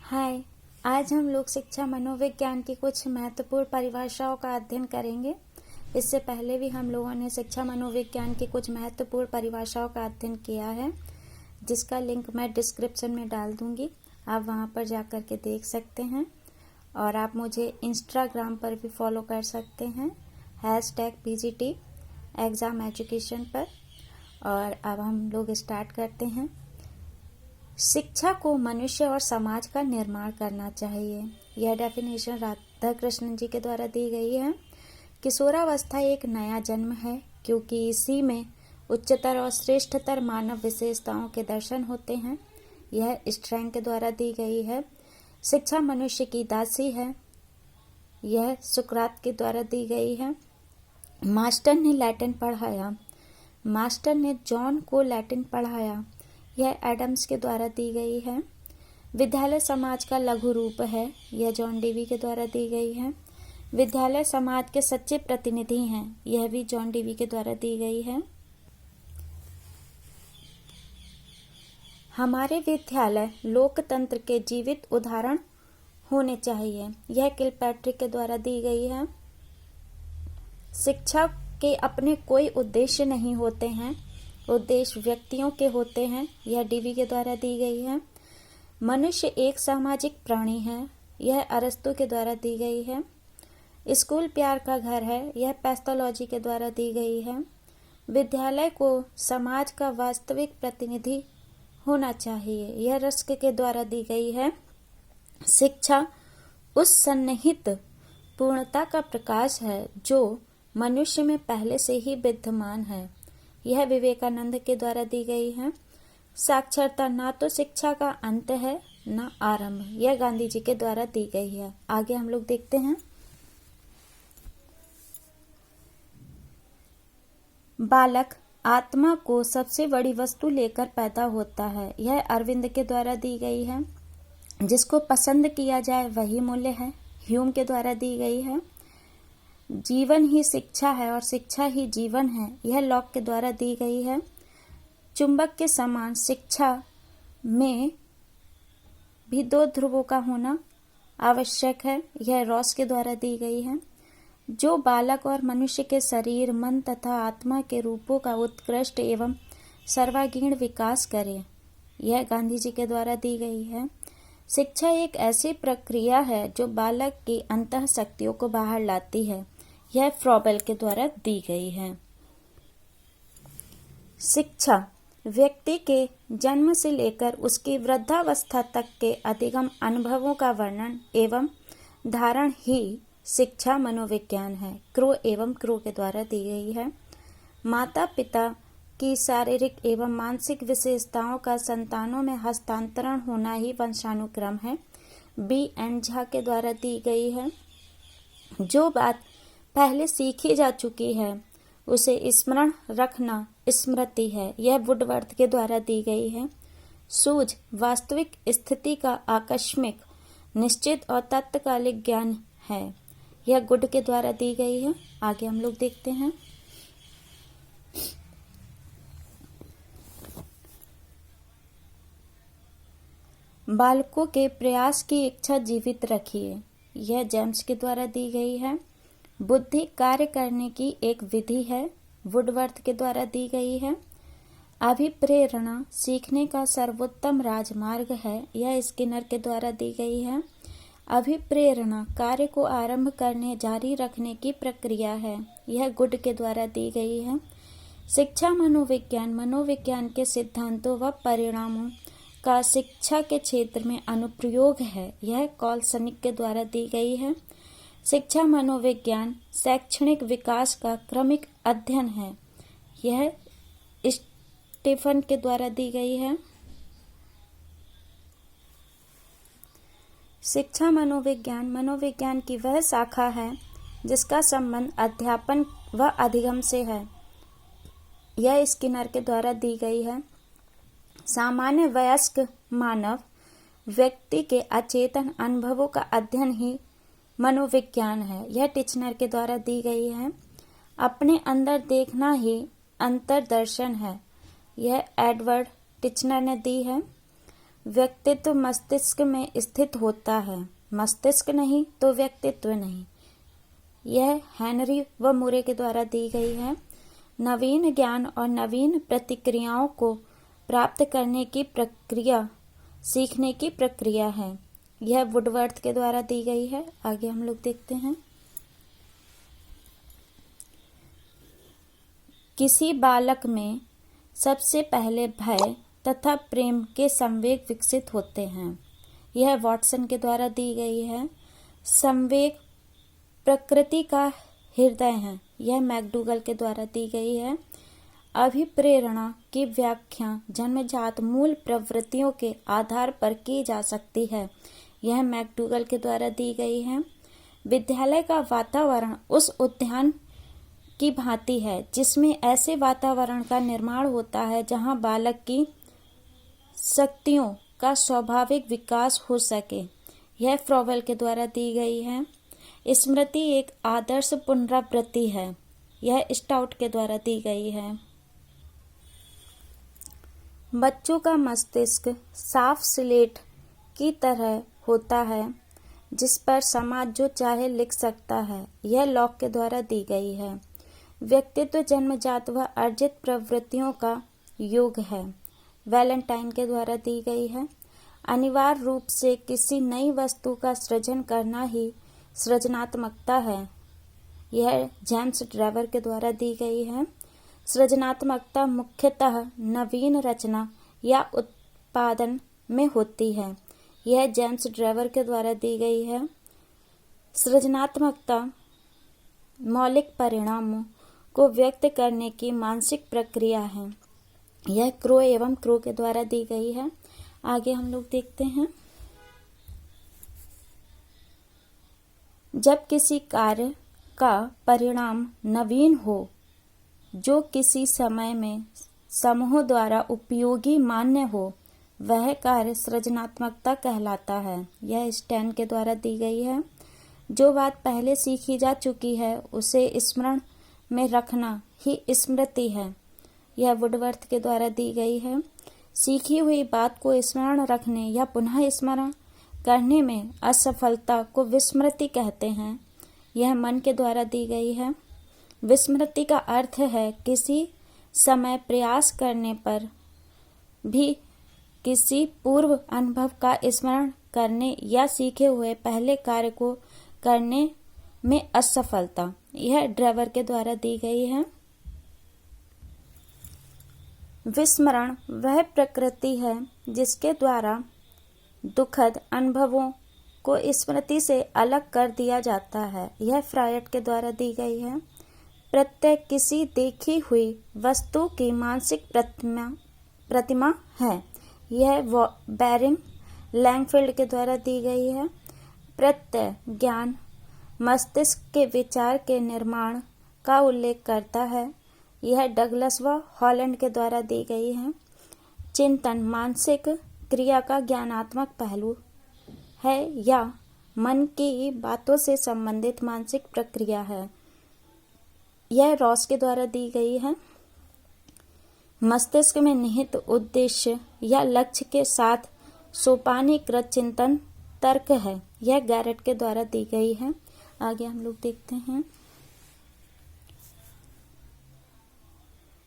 हाय। आज हम लोग शिक्षा मनोविज्ञान की कुछ महत्वपूर्ण परिभाषाओं का अध्ययन करेंगे। इससे पहले भी हम लोगों ने शिक्षा मनोविज्ञान की कुछ महत्वपूर्ण परिभाषाओं का अध्ययन किया है, जिसका लिंक मैं डिस्क्रिप्शन में डाल दूंगी। आप वहां पर जाकर के देख सकते हैं और आप मुझे इंस्टाग्राम पर भी फॉलो कर सकते हैं #PGT एग्ज़ाम एजुकेशन पर। और अब हम लोग स्टार्ट करते हैं। शिक्षा को मनुष्य और समाज का निर्माण करना चाहिए। यह डेफिनेशन राधा कृष्णन जी के द्वारा दी गई है। किशोरावस्था एक नया जन्म है, क्योंकि इसी में उच्चतर और श्रेष्ठतर मानव विशेषताओं के दर्शन होते हैं। यह स्ट्रैंग के द्वारा दी गई है। शिक्षा मनुष्य की दासी है। यह सुकरात के द्वारा दी गई है। मास्टर ने लैटिन पढ़ाया। मास्टर ने जॉन को लैटिन पढ़ाया। यह एडम्स के द्वारा दी गई है। विद्यालय समाज का लघु रूप है। यह जॉन डेवी के द्वारा दी गई है। विद्यालय समाज के सच्चे प्रतिनिधि हैं। यह भी जॉन डेवी के द्वारा दी गई है। हमारे विद्यालय लोकतंत्र के जीवित उदाहरण होने चाहिए। यह किलपैट्रिक के द्वारा दी गई है। शिक्षा के अपने कोई उद्देश्य नहीं होते हैं, उद्देश्य व्यक्तियों के होते हैं। यह डीवी के द्वारा दी गई है। मनुष्य एक सामाजिक प्राणी है। यह अरस्तु के द्वारा दी गई है। स्कूल प्यार का घर है। यह पैथोलॉजी के द्वारा दी गई है। विद्यालय को समाज का वास्तविक प्रतिनिधि होना चाहिए। यह रस्क के द्वारा दी गई है। शिक्षा उस सन्निहित पूर्णता का प्रकाश है जो मनुष्य में पहले से ही विद्यमान है। यह विवेकानंद के द्वारा दी गई है। साक्षरता ना तो शिक्षा का अंत है न आरंभ। यह गांधी जी के द्वारा दी गई है। आगे हम लोग देखते हैं। बालक आत्मा को सबसे बड़ी वस्तु लेकर पैदा होता है। यह अरविंद के द्वारा दी गई है। जिसको पसंद किया जाए वही मूल्य है। ह्यूम के द्वारा दी गई है। जीवन ही शिक्षा है और शिक्षा ही जीवन है। यह लॉक के द्वारा दी गई है। चुंबक के समान शिक्षा में भी दो ध्रुवों का होना आवश्यक है। यह रॉस के द्वारा दी गई है। जो बालक और मनुष्य के शरीर, मन तथा आत्मा के रूपों का उत्कृष्ट एवं सर्वांगीण विकास करे। यह गांधी जी के द्वारा दी गई है। शिक्षा एक ऐसी प्रक्रिया है जो बालक की अंतः शक्तियों को बाहर लाती है। यह फ्रॉबेल के द्वारा दी गई है। शिक्षा व्यक्ति के जन्म से लेकर उसकी वृद्धावस्था तक के अधिगम अनुभवों का वर्णन एवं धारण ही शिक्षा मनोविज्ञान है। क्रो एवं क्रो के द्वारा दी गई है। माता पिता की शारीरिक एवं मानसिक विशेषताओं का संतानों में हस्तांतरण होना ही वंशानुक्रम है। B.N. झा के द्वारा दी गई है। जो बात पहले सीखी जा चुकी है उसे स्मरण रखना स्मृति है। यह वुडवर्थ के द्वारा दी गई है। सूझ वास्तविक स्थिति का आकस्मिक, निश्चित और तत्कालिक ज्ञान है। यह गुड के द्वारा दी गई है। आगे हम लोग देखते हैं। बालकों के प्रयास की इच्छा जीवित रखिए। यह जेम्स के द्वारा दी गई है। बुद्धि कार्य करने की एक विधि है। वुडवर्थ के द्वारा दी गई है। अभिप्रेरणा सीखने का सर्वोत्तम राजमार्ग है। यह स्किनर के द्वारा दी गई है। अभिप्रेरणा कार्य को आरंभ करने, जारी रखने की प्रक्रिया है। यह गुड के द्वारा दी गई है। शिक्षा मनोविज्ञान मनोविज्ञान के सिद्धांतों व परिणामों का शिक्षा के क्षेत्र में अनुप्रयोग है। यह कॉलसनिक के द्वारा दी गई है। शिक्षा मनोविज्ञान शैक्षणिक विकास का क्रमिक अध्ययन है। यह स्टीफन के द्वारा दी गई है। शिक्षा मनोविज्ञान मनोविज्ञान की वह शाखा है जिसका संबंध अध्यापन व अधिगम से है। यह स्किनर के द्वारा दी गई है। सामान्य वयस्क मानव व्यक्ति के अचेतन अनुभवों का अध्ययन ही मनोविज्ञान है। यह टिचनर के द्वारा दी गई है। अपने अंदर देखना ही अंतर्दर्शन है। यह एडवर्ड टिचनर ने दी है। व्यक्तित्व मस्तिष्क में स्थित होता है, मस्तिष्क नहीं तो व्यक्तित्व नहीं। यह हेनरी व मुरे के द्वारा दी गई है। नवीन ज्ञान और नवीन प्रतिक्रियाओं को प्राप्त करने की प्रक्रिया सीखने की प्रक्रिया है। यह वुडवर्थ के द्वारा दी गई है। आगे हम लोग देखते हैं। किसी बालक में सबसे पहले भय तथा प्रेम के संवेग विकसित होते हैं। यह वॉटसन के द्वारा दी गई है। संवेग प्रकृति का हृदय है। यह मैकडूगल के द्वारा दी गई है। अभिप्रेरणा की व्याख्या जन्मजात मूल प्रवृत्तियों के आधार पर की जा सकती है। यह मैकडूगल के द्वारा दी गई है। विद्यालय का वातावरण उस उद्यान की भांति है जिसमें ऐसे वातावरण का निर्माण होता है जहां बालक की शक्तियों का स्वाभाविक विकास हो सके। यह फ्रॉवेल के द्वारा दी गई है। स्मृति एक आदर्श पुनरावृत्ति है। यह स्टाउट के द्वारा दी गई है। बच्चों का मस्तिष्क साफ स्लेट की तरह होता है जिस पर समाज जो चाहे लिख सकता है। यह लॉक के द्वारा दी गई है। व्यक्तित्व जन्मजात व अर्जित प्रवृत्तियों का योग है। वैलेंटाइन के द्वारा दी गई है। अनिवार्य रूप से किसी नई वस्तु का सृजन करना ही सृजनात्मकता है। यह जेम्स ड्रेवर के द्वारा दी गई है। सृजनात्मकता मुख्यतः नवीन रचना या उत्पादन में होती है। यह जेम्स ड्रेवर के द्वारा दी गई है। सृजनात्मकता मौलिक परिणामों को व्यक्त करने की मानसिक प्रक्रिया है। यह क्रो एवं क्रो के द्वारा दी गई है। आगे हम लोग देखते हैं। जब किसी कार्य का परिणाम नवीन हो जो किसी समय में समूहों द्वारा उपयोगी मान्य हो, वह कार्य सृजनात्मकता कहलाता है। यह स्टैन के द्वारा दी गई है। जो बात पहले सीखी जा चुकी है उसे स्मरण में रखना ही स्मृति है। यह वुडवर्थ के द्वारा दी गई है। सीखी हुई बात को स्मरण रखने या पुनः स्मरण करने में असफलता को विस्मृति कहते हैं। यह मन के द्वारा दी गई है। विस्मृति का अर्थ है किसी समय प्रयास करने पर भी किसी पूर्व अनुभव का स्मरण करने या सीखे हुए पहले कार्य को करने में असफलता। यह ड्रेवर के द्वारा दी गई है। विस्मरण वह प्रकृति है जिसके द्वारा दुखद अनुभवों को स्मृति से अलग कर दिया जाता है। यह फ्रायड के द्वारा दी गई है। प्रत्यय किसी देखी हुई वस्तु की मानसिक प्रतिमा है। यह बैरिंग लैंगफील्ड के द्वारा दी गई है। प्रत्यय ज्ञान मस्तिष्क के विचार के निर्माण का उल्लेख करता है। यह डगलस व हॉलैंड के द्वारा दी गई है। चिंतन मानसिक क्रिया का ज्ञानात्मक पहलू है या मन की बातों से संबंधित मानसिक प्रक्रिया है। यह रॉस के द्वारा दी गई है। मस्तिष्क में निहित उद्देश्य या लक्ष्य के साथ सोपानीकृत चिंतन तर्क है। यह गैरेट के द्वारा दी गई है। आगे हम लोग देखते हैं।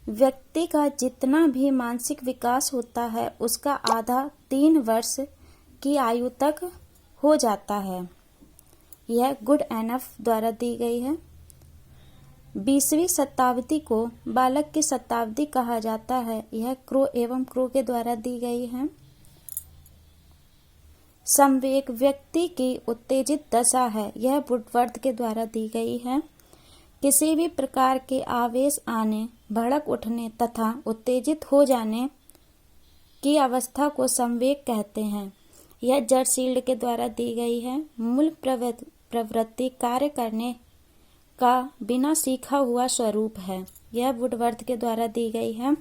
व्यक्ति का जितना भी मानसिक विकास होता है उसका आधा 3 वर्ष की आयु तक हो जाता है। यह गुड एनफ द्वारा दी गई है। 20वीं शताब्दी को बालक की शताब्दी कहा जाता है। यह क्रो एवं क्रो के द्वारा दी गई है। संवेग व्यक्ति की उत्तेजित दशा है। यह वुडवर्थ के द्वारा दी गई है। किसी भी प्रकार के आवेश आने, भड़क उठने तथा उत्तेजित हो जाने की अवस्था को संवेग कहते हैं। यह जर्सील्ड के द्वारा दी गई है। मूल प्रवृत्ति कार्य करने का बिना सीखा हुआ स्वरूप है। यह वुडवर्थ के द्वारा दी गई है।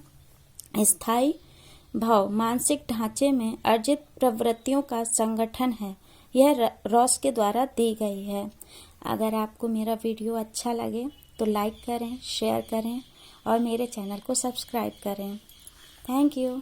स्थायी भाव मानसिक ढांचे में अर्जित प्रवृत्तियों का संगठन है। यह रॉस के द्वारा दी गई है। अगर आपको मेरा वीडियो अच्छा लगे तो लाइक करें, शेयर करें और मेरे चैनल को सब्सक्राइब करें। Thank you.